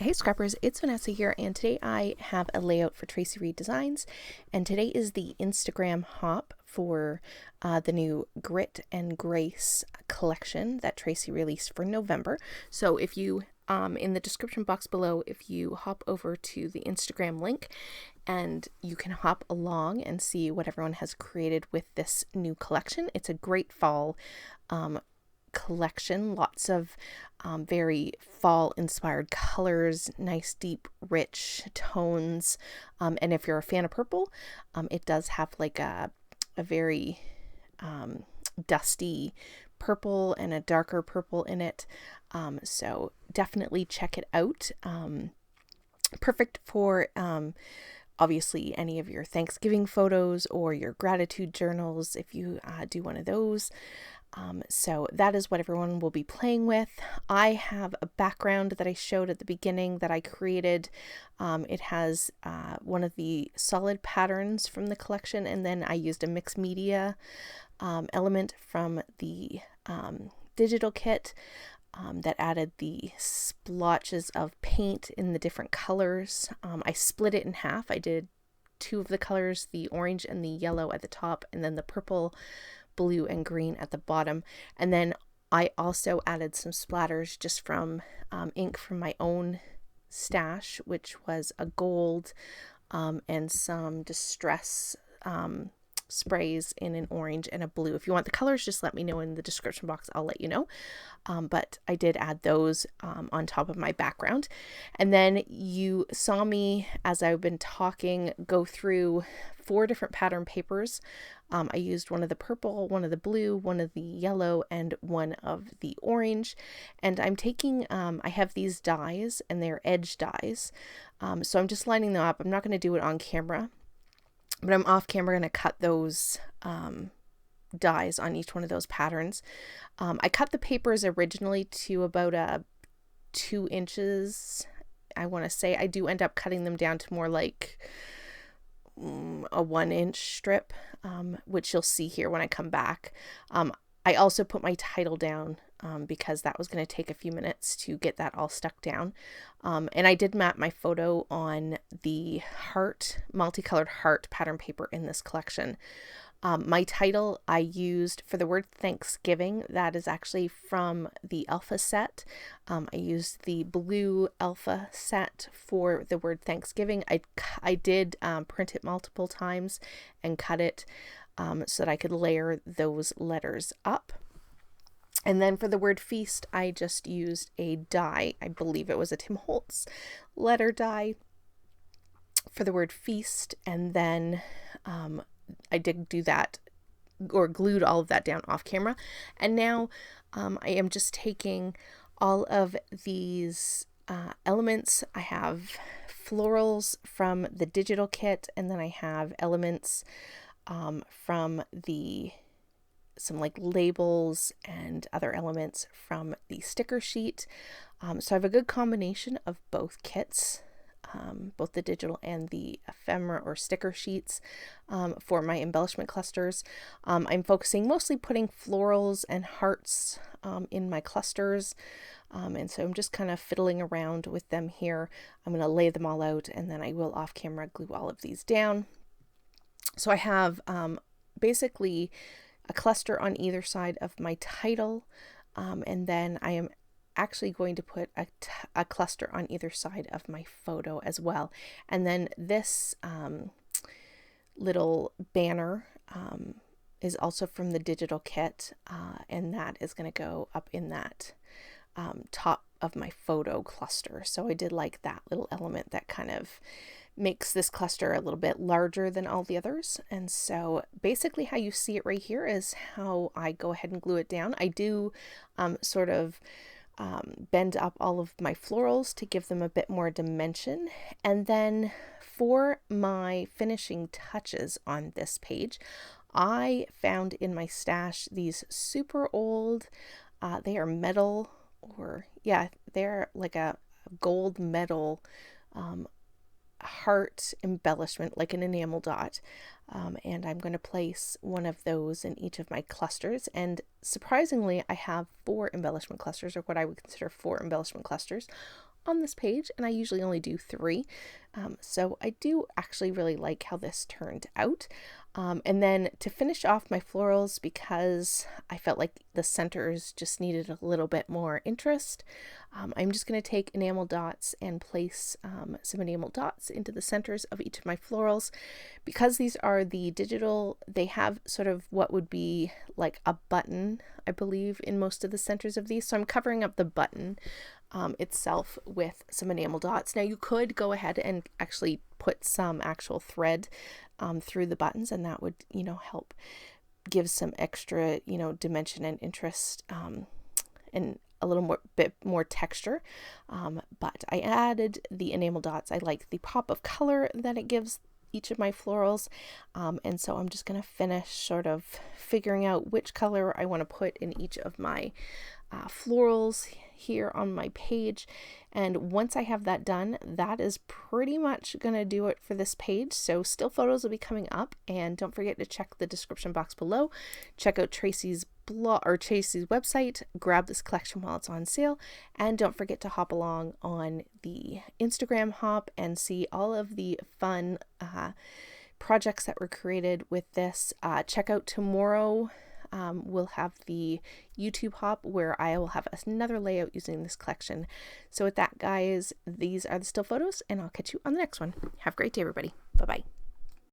Hey Scrappers, it's Vanessa here, and today I have a layout for Traci Reed Designs, and today is the Instagram hop for the new Grit and Grace collection that Traci released for November. So if you, in the description box below, if you hop over to the Instagram link, and you can hop along and see what everyone has created with this new collection. It's a great fall collection, lots of very fall inspired colors, nice deep rich tones, and if you're a fan of purple, it does have like a very dusty purple and a darker purple in it, so definitely check it out. Perfect for obviously any of your Thanksgiving photos or your gratitude journals if you do one of those. So that is what everyone will be playing with. I have a background that I showed at the beginning that I created. It has one of the solid patterns from the collection, and then I used a mixed media element from the digital kit that added the splotches of paint in the different colors. I split it in half. I did two of the colors, the orange and the yellow at the top, and then the purple, blue, and green at the bottom. And then I also added some splatters just from ink from my own stash, which was a gold and some distress sprays in an orange and a blue. If you want the colors, just let me know in the description box. I'll let you know. But I did add those on top of my background. And then you saw me, as I've been talking, go through 4 different pattern papers. I used one of the purple, one of the blue, one of the yellow, and one of the orange. And I'm taking, I have these dies, and they're edge dies. So I'm just lining them up. I'm not going to do it on camera, but I'm off camera going to cut those dies on each one of those patterns. I cut the papers originally to about 2 inches. I want to say I do end up cutting them down to more like a 1-inch strip, which you'll see here when I come back. I also put my title down because that was going to take a few minutes to get that all stuck down. And I did map my photo on the heart, multicolored heart pattern paper in this collection. My title I used for the word Thanksgiving. That is actually from the Alpha set. I used the blue Alpha set for the word Thanksgiving. I did print it multiple times and cut it so that I could layer those letters up. And then for the word feast, I just used a die. I believe it was a Tim Holtz letter die for the word feast. And then I did do that, or glued all of that down off camera. And now I am just taking all of these elements. I have florals from the digital kit, and then I have elements from some like labels and other elements from the sticker sheet. So I have a good combination of both kits, both the digital and the ephemera or sticker sheets for my embellishment clusters. I'm focusing mostly putting florals and hearts in my clusters. And so I'm just kind of fiddling around with them here. I'm going to lay them all out, and then I will off camera glue all of these down. So I have basically a cluster on either side of my title, and then I am actually going to put a cluster on either side of my photo as well. And then this little banner is also from the digital kit, and that is going to go up in that top of my photo cluster. So I did like that little element that kind of makes this cluster a little bit larger than all the others. And so basically how you see it right here is how I go ahead and glue it down. I do sort of bend up all of my florals to give them a bit more dimension. And then for my finishing touches on this page, I found in my stash these super old, they are metal, or yeah, they're like a gold metal heart embellishment, like an enamel dot, and I'm going to place one of those in each of my clusters. And surprisingly, I have 4 embellishment clusters, or what I would consider 4 embellishment clusters, on this page, and I usually only do 3. So I do actually really like how this turned out. And then to finish off my florals, because I felt like the centers just needed a little bit more interest, I'm just going to take enamel dots and place some enamel dots into the centers of each of my florals. Because these are the digital, they have sort of what would be like a button, I believe, in most of the centers of these. So I'm covering up the button itself with some enamel dots. Now you could go ahead and actually put some actual thread through the buttons, and that would, help give some extra, dimension and interest and a little bit more texture. But I added the enamel dots. I like the pop of color that it gives each of my florals, and so I'm just going to finish sort of figuring out which color I want to put in each of my florals here on my page. And once I have that done, that is pretty much gonna do it for this page. So still photos will be coming up, and don't forget to check the description box below. Check out Traci's blog or Traci's website, grab this collection while it's on sale, and don't forget to hop along on the Instagram hop and see all of the fun projects that were created with this. Check out tomorrow. We'll have the YouTube hop where I will have another layout using this collection. So with that, guys, these are the still photos, and I'll catch you on the next one. Have a great day, everybody. Bye-bye.